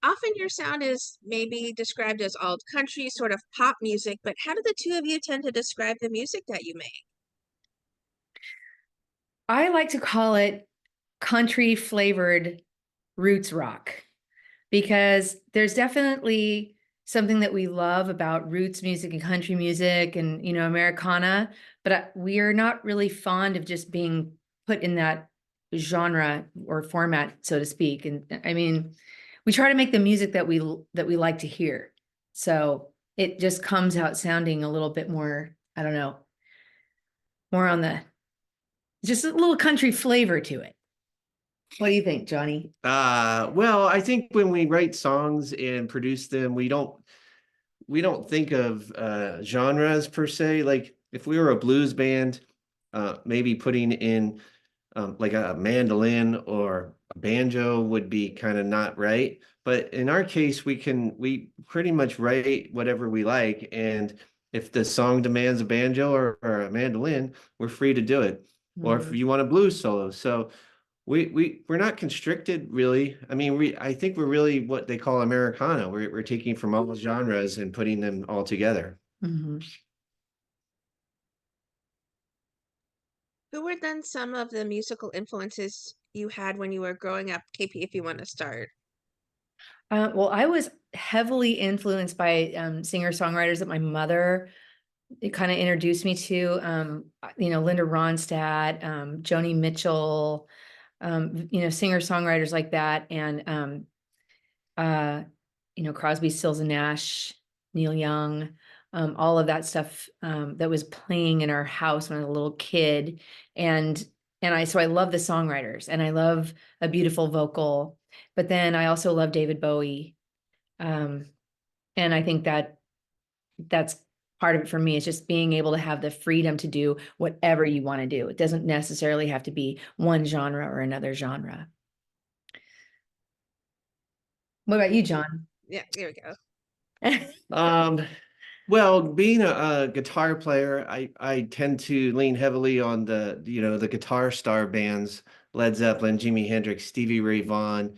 often your sound is maybe described as alt country, sort of pop music, but how do the two of you tend to describe the music that you make? I like to call it country flavored roots rock because there's definitely something that we love about roots music and country music and, Americana, but we are not really fond of just being put in that genre or format, so to speak. And I mean, we try to make the music that we like to hear. So it just comes out sounding a little bit more, I don't know, more on the just a little country flavor to it. What do you think, Johnny? Well, I think when we write songs and produce them, we don't think of genres per se. Like if we were a blues band, maybe putting in like a mandolin or a banjo would be kind of not right. But in our case, we pretty much write whatever we like, and if the song demands a banjo or a mandolin, we're free to do it. Or if Mhm. you want a blues solo, so we're not constricted really. I mean, I think we're really what they call Americana. We're taking from all genres and putting them all together. Mhm. Who were then some of the musical influences you had when you were growing up, KP, if you want to start? Well, I was heavily influenced by singer-songwriters that my mother kind of introduced me to. Linda Ronstadt, Joni Mitchell, singer-songwriters like that, and uh, Crosby, Stills and Nash, Neil Young, all of that stuff that was playing in our house when I was a little kid. And so I love the songwriters and I love a beautiful vocal, but then I also love David Bowie. Um, and I think that's part of it for me. It's just being able to have the freedom to do whatever you want to do. It doesn't necessarily have to be one genre or another genre. What about you, John? Yeah, there we go. Um, well, being a guitar player, I tend to lean heavily on the guitar star bands, Led Zeppelin, Jimi Hendrix, Stevie Ray Vaughan.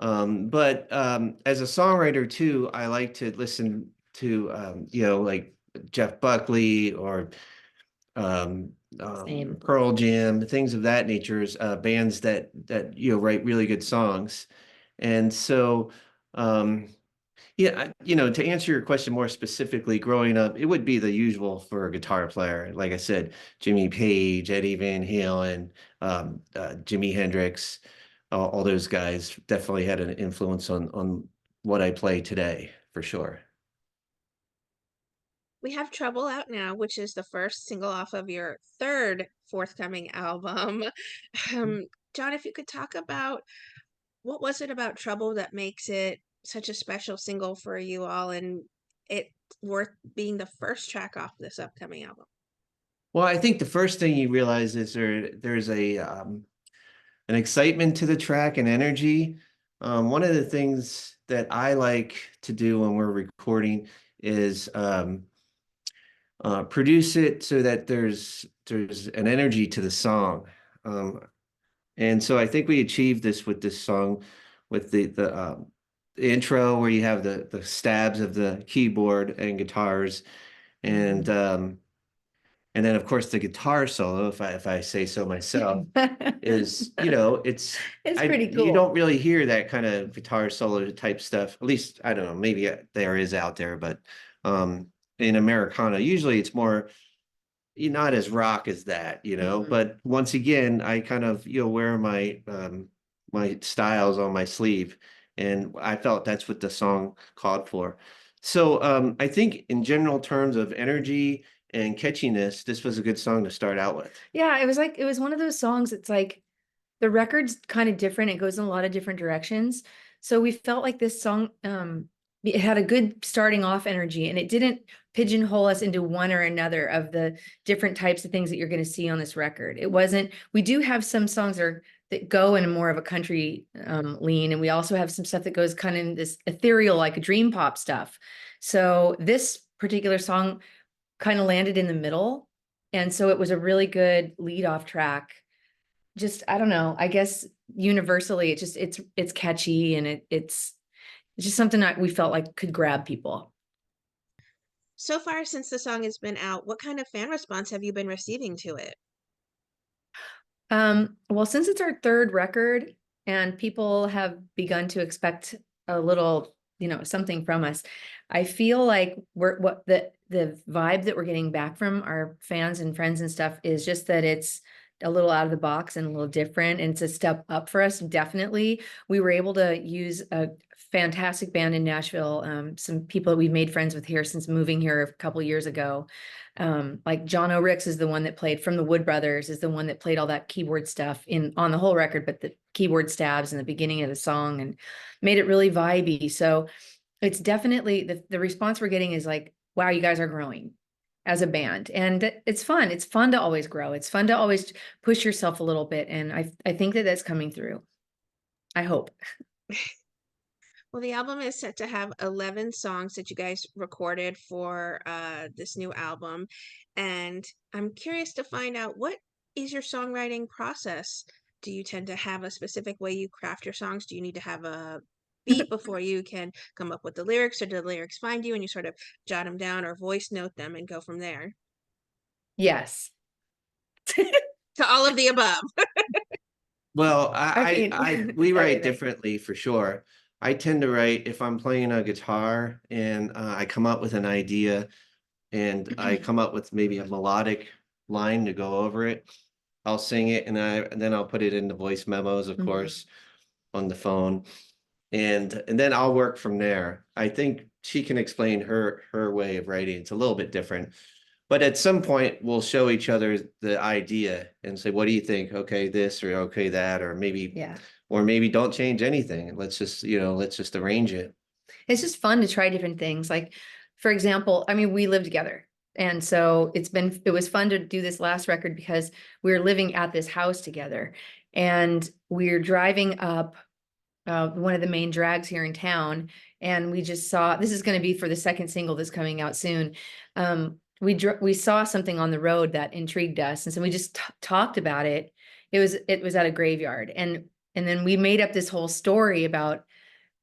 But as a songwriter too, I like to listen to like Jeff Buckley or um, Same. Pearl Jam, things of that nature, bands that write really good songs. And so yeah, to answer your question more specifically, growing up, it would be the usual for a guitar player. Like I said, Jimmy Page, Eddie Van Halen, Jimi Hendrix, all those guys definitely had an influence on what I play today, for sure. We have Trouble out now, which is the first single off of your third forthcoming album. Um, John, if you could talk about what was it about Trouble that makes it such a special single for you all and it worth being the first track off this upcoming album? Well, I think the first thing you realize is there's an excitement to the track and energy. One of the things that I like to do when we're recording is produce it so that there's an energy to the song. Um, and so I think we achieved this with this song, with the intro where you have the stabs of the keyboard and guitars, and um, and then of course the guitar solo, if I say so myself, is It's I pretty you cool. don't really hear that kind of guitar solo type stuff. At least I don't know, maybe there is out there, but um, in Americana, usually it's more not as rock as that. Mhm. But once again, I kind of wear my styles on my sleeve, and I felt that's what the song called for. So I think in general terms of energy and catchiness, this was a good song to start out with. Yeah, it was one of those songs. It's like the record's kind of different. It goes in a lot of different directions. So we felt like this song, it had a good starting off energy and it didn't pigeonhole us into one or another of the different types of things that you're going to see on this record. It wasn't, we do have some songs that go in more of a country lean. And we also have some stuff that goes kind of in this ethereal, like dream pop stuff. So this particular song kind of landed in the middle. And so it was a really good lead off track. Just, I don't know, I guess universally it's catchy and it's It's just something that we felt like could grab people. So far, since the song has been out, what kind of fan response have you been receiving to it? Well, since it's our third record and people have begun to expect a little, something from us, I feel like the vibe that we're getting back from our fans and friends and stuff is just that it's a little out of the box and a little different, and it's a step up for us. Definitely, we were able to use a fantastic band in Nashville, some people that we've made friends with here since moving here a couple years ago. Like John O'Ricks is the one that played from the Wood Brothers, is the one that played all that keyboard stuff on the whole record, but the keyboard stabs in the beginning of the song and made it really vibey. So it's definitely the response we're getting is like, wow, you guys are growing as a band. And it's fun. It's fun to always grow. It's fun to always push yourself a little bit. And I think that that's coming through. I hope. Well, the album is set to have 11 songs that you guys recorded for this new album. And I'm curious to find out, what is your songwriting process? Do you tend to have a specific way you craft your songs? Do you need to have a beat before you can come up with the lyrics, or do the lyrics find you and you sort of jot them down or voice note them and go from there? Yes. To all of the above. Well, I mean, we write everything. differently for sure. I tend to write if I'm playing a guitar and I come up with an idea and I come up with maybe a melodic line to go over it. I'll sing it and then I'll put it into voice memos, of Mhm. course, on the phone. And then I'll work from there. I think she can explain her way of writing. It's a little bit different. But at some point we'll show each other the idea and say, what do you think? Okay, this or okay, that, Yeah. or maybe don't change anything. Let's just arrange it. It's just fun to try different things. Like, for example, I mean, we live together. And so it was fun to do this last record because we were living at this house together, and we're driving up one of the main drags here in town. And we just saw, this is going to be for the second single that's coming out soon. We saw something on the road that intrigued us. And so we just talked about it. It was at a graveyard. And then we made up this whole story about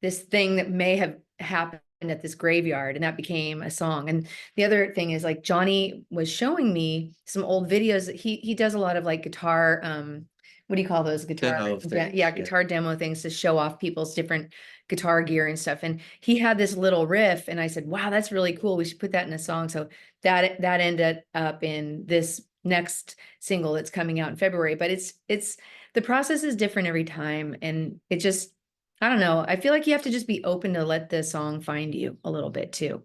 this thing that may have happened at this graveyard, and that became a song. And the other thing is, like, Johnny was showing me some old videos that he does a lot of like guitar, what do you call those, guitar Demo things, yeah, yeah. guitar demo things to show off people's different guitar gear and stuff. And he had this little riff, and I said, wow, that's really cool, we should put that in a song. So that ended up in this next single that's coming out in February. But it's the process is different every time, and it just, I don't know. I feel like you have to just be open to let the song find you a little bit too.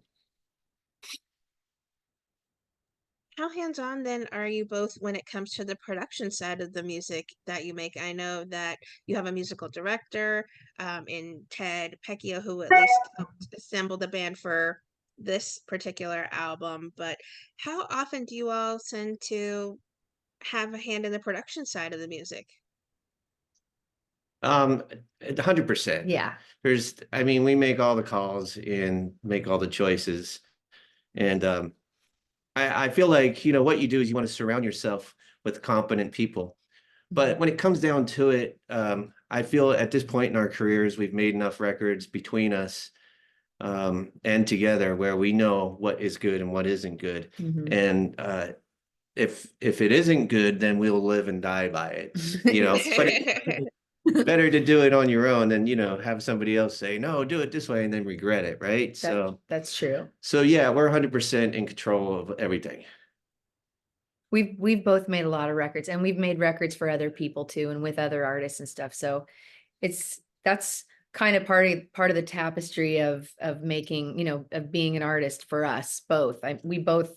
How hands-on then are you both when it comes to the production side of the music that you make? I know that you have a musical director in Ted Pecchio, who at least helped assemble the band for this particular album, but how often do you all tend to have a hand in the production side of the music? 100%. Yeah. I mean, we make all the calls and make all the choices. And I feel like, what you do is you want to surround yourself with competent people. But when it comes down to it, I feel at this point in our careers, we've made enough records between us and together where we know what is good and what isn't good. Mhm. And if it isn't good, then we'll live and die by it. But better to do it on your own than have somebody else say no, do it this way, and then regret it, right? That's true. So yeah, we're 100% in control of everything. We've both made a lot of records, and we've made records for other people too, and with other artists and stuff. So that's kind of part of the tapestry of making, of being an artist for us both. We both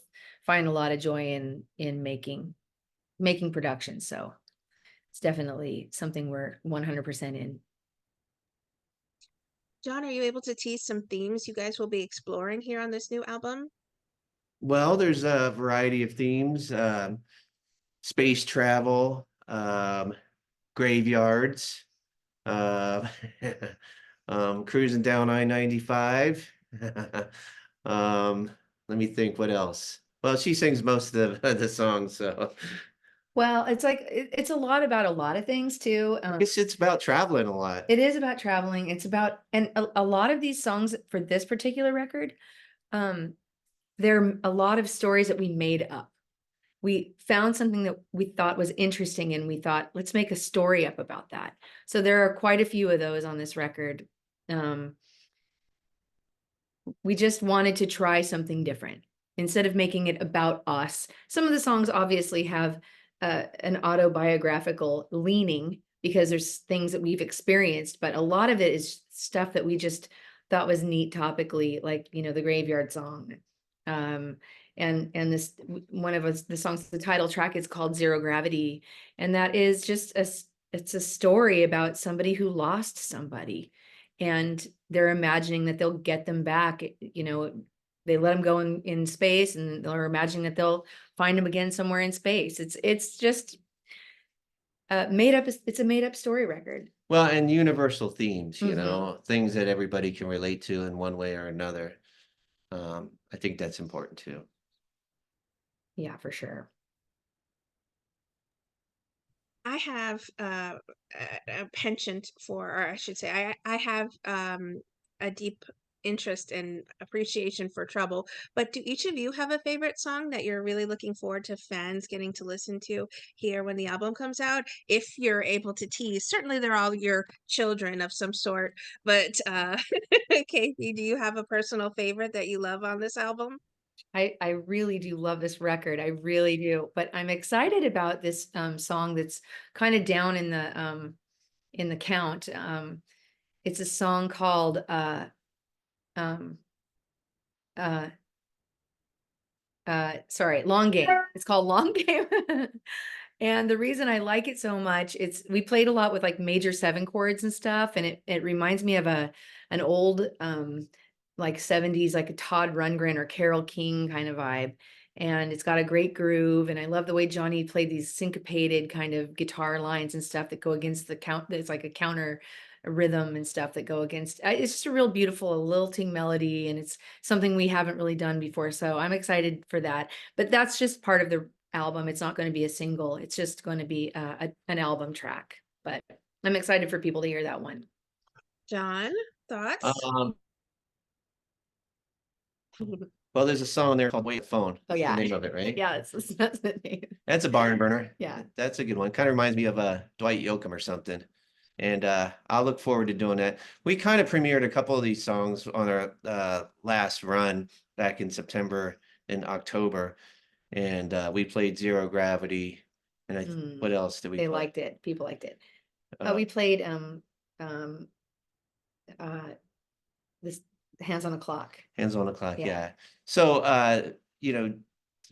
find a lot of joy in making productions. So it's definitely something we're 100% in. John, are you able to tease some themes you guys will be exploring here on this new album? Well, there's a variety of themes: space travel, graveyards, uh, cruising down I-95. Let me think what else. Well, she sings most of the songs, so Well, it's like it's a lot about a lot of things too. I guess it's about traveling a lot. It is about traveling. It's about, and a lot of these songs for this particular record, um, there are a lot of stories that we made up. We found something that we thought was interesting and we thought, let's make a story up about that. So there are quite a few of those on this record. Um, we just wanted to try something different instead of making it about us. Some of the songs obviously have an autobiographical leaning because there's things that we've experienced, but a lot of it is stuff that we just thought was neat topically, like, you know, the Graveyard Song. Um, and this one of us, the songs, the title track is called Zero Gravity, and that is just it's a story about somebody who lost somebody, and they're imagining that they'll get them back. You know, they let them go in space, and they're imagining that they'll find them again somewhere in space. It's just made up. It's a made up story record. Well, and universal themes, Mhm. things that everybody can relate to in one way or another. I think that's important too. Yeah, for sure. I have a penchant for, or I should say, I have a deep interest and appreciation for Trouble. But do each of you have a favorite song that you're really looking forward to fans getting to listen to here when the album comes out? If you're able to tease, certainly they're all your children of some sort. But Casey, do you have a personal favorite that you love on this album? I really do love this record. I really do. But I'm excited about this song that's kind of down in the count. It's a song called um uh sorry, Long Game. It's called Long Game. And the reason I like it so much, it's we played a lot with like major seven chords and stuff, and it reminds me of an old like 70s, like a Todd Rundgren or Carole King kind of vibe. And it's got a great groove, and I love the way Johnny played these syncopated kind of guitar lines and stuff that go against the count. It's like a counter rhythm and stuff that go against. It's just a real beautiful lilting melody, and it's something we haven't really done before. So I'm excited for that. But that's just part of the album. It's not going to be a single. It's just going to be an album track. But I'm excited for people to hear that one. John, thoughts? Um, well, there's a song there called Wait Phone. Oh That's the yeah, name of it, right? yeah. That's the name. That's a barn burner. Yeah. That's a good one. Kind of reminds me of Dwight Yoakam or something. And I'll look forward to doing that. We kind of premiered a couple of these songs on our last run back in September and October. And we played Zero Gravity. And what Mm, else did we they play? liked it. People liked it. Uh, We played um uh this Hands on the Clock. Hands on the Clock, Yeah. yeah. So you know,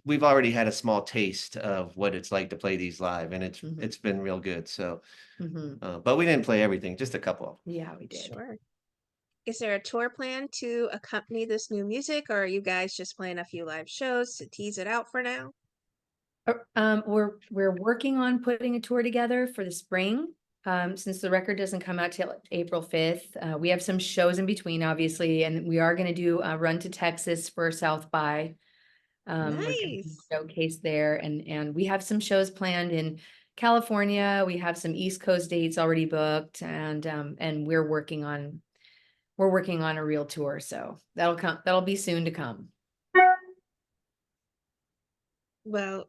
we've already had a small taste of what it's like to play these live, and it's been real good. So, but we didn't play everything, just a couple. Yeah, we did. Sure. Is there a tour plan to accompany this new music, or are you guys just playing a few live shows to tease it out for now? We're working on putting a tour together for the spring. Since the record doesn't come out till April 5th, we have some shows in between, obviously, and we are going to do a run to Texas for South by. We're going to Nice. showcase there, and we have some shows planned in California. We have some East Coast dates already booked, and we're working on a real tour, so that'll come. That'll be soon to come. Well,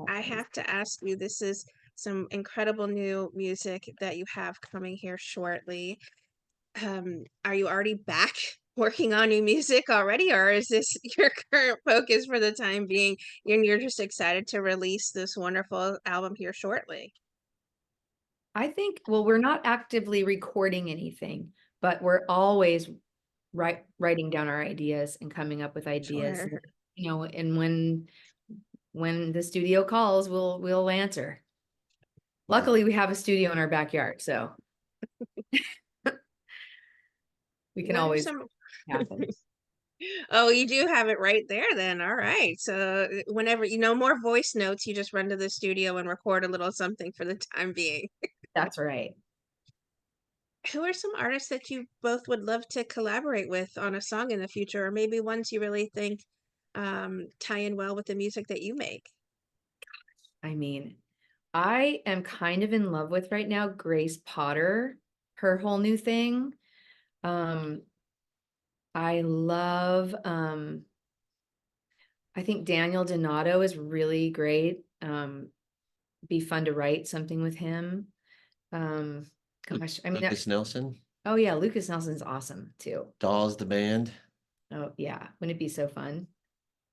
I have to ask you, this is some incredible new music that you have coming here shortly. Are you already back working on new music already, or is this your current focus for the time being? You're just excited to release this wonderful album here shortly. I think, well, we're not actively recording anything, but we're always writing down our ideas and coming up with ideas. Sure. You know, and when the studio calls, we'll answer. Luckily, we have a studio in our backyard, so we can What are always some happen. Oh, you do have it right there then. All right. So whenever more voice notes, you just run to the studio and record a little something for the time being. That's right. Who are some artists that you both would love to collaborate with on a song in the future, or maybe ones you really think tie in well with the music that you make? I mean, I am kind of in love with right now Grace Potter, her whole new thing. Um, I love, I think Daniel Donato is really great. Be fun to write something with him. Um, gosh, I mean, Lucas Nelson, oh yeah, Lucas Nelson's awesome too. Dolls the band. Oh yeah, wouldn't it be so fun?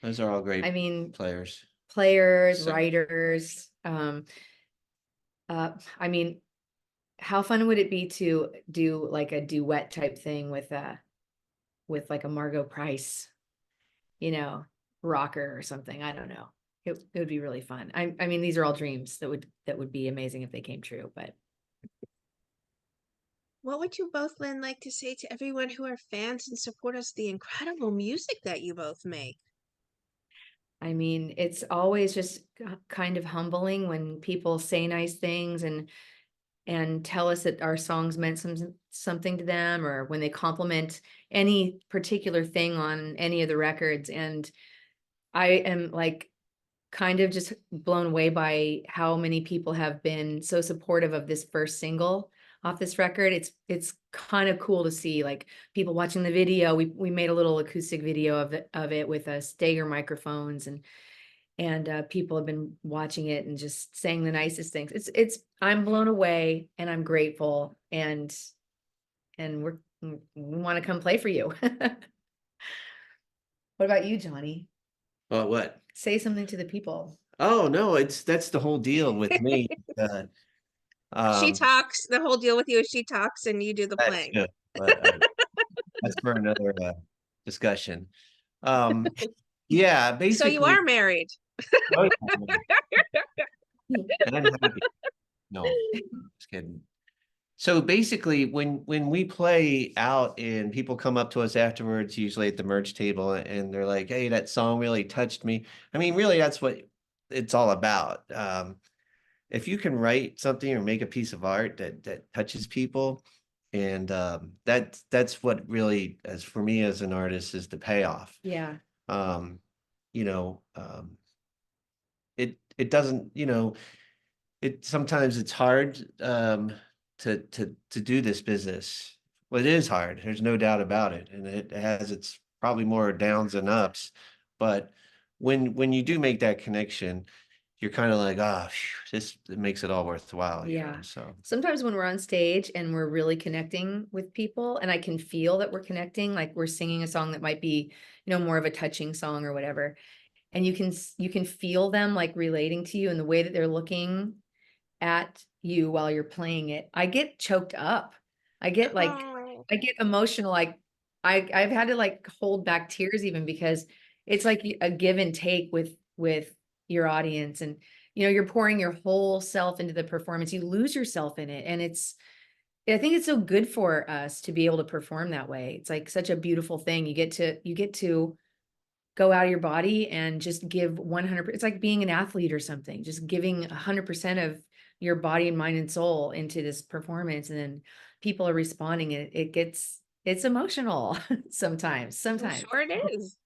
Those are all great I mean, players. players, So writers. I mean, how fun would it be to do like a duet type thing with like a Margot Price, you know, rocker or something? I don't know. It would be really fun. I mean, these are all dreams that would be amazing if they came true, but What would you both, Lynn, like to say to everyone who are fans and support us the incredible music that you both make? I mean, it's always just kind of humbling when people say nice things and tell us that our songs meant something to them, or when they compliment any particular thing on any of the records. And I am like kind of just blown away by how many people have been so supportive of this first single off this record. It's kind of cool to see like people watching the video. We made a little acoustic video of it with Stager microphones, and people have been watching it and just saying the nicest things. It's I'm blown away and I'm grateful, and we want to come play for you. What about you, Johnny? well, what? Say something to the people. Oh no, that's the whole deal with me. Uh, She um, talks, the whole deal with you is she talks and you do the that's playing. good, but that's for another discussion. Um, yeah, So you basically, are married. oh, yeah, and I'm happy. No, just kidding. So basically, when we play out and people come up to us afterwards, usually at the merch table, and they're like, "Hey, that song really touched me." I mean, really, that's what it's all about. If you can write something or make a piece of art that touches people, and that's what really, as for me as an artist, is the payoff. Yeah. Um, you know, it doesn't, it sometimes it's hard to do this business. Well, it is hard. There's no doubt about it, and it has its probably more downs than ups. But when you do make that connection, you're kind of like, ah, this it makes it all worthwhile. Yeah. So Sometimes when we're on stage and we're really connecting with people, and I can feel that we're connecting, like we're singing a song that might be, more of a touching song or whatever, and you can feel them like relating to you and the way that they're looking at you while you're playing it. I get choked up. I get like Oh, I get emotional. Like I've had to like hold back tears even, because it's like a give and take with your audience, and you're pouring your whole self into the performance. You lose yourself in it, and I think it's so good for us to be able to perform that way. It's like such a beautiful thing. You get to go out of your body and just give 100. It's like being an athlete or something, just giving 100% of your body and mind and soul into this performance, and then people are responding. It's emotional sometimes. I'm Sometimes. sure it is.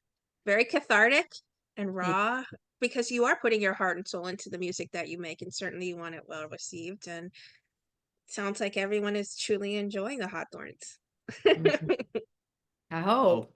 Very cathartic and Yeah. raw, because you are putting your heart and soul into the music that you make, and certainly you want it well received. And it sounds like everyone is truly enjoying the Hawthorns. Mhm. I oh, hope.